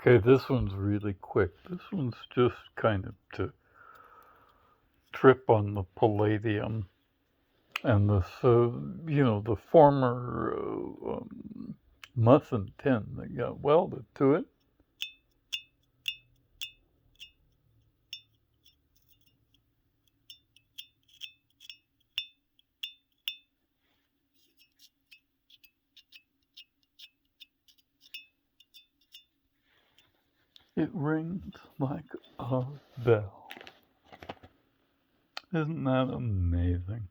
Okay, this one's really quick. This one's just kind of to trip on the palladium and this, the former muffin tin that got welded to it. It rings like a bell. Isn't that amazing?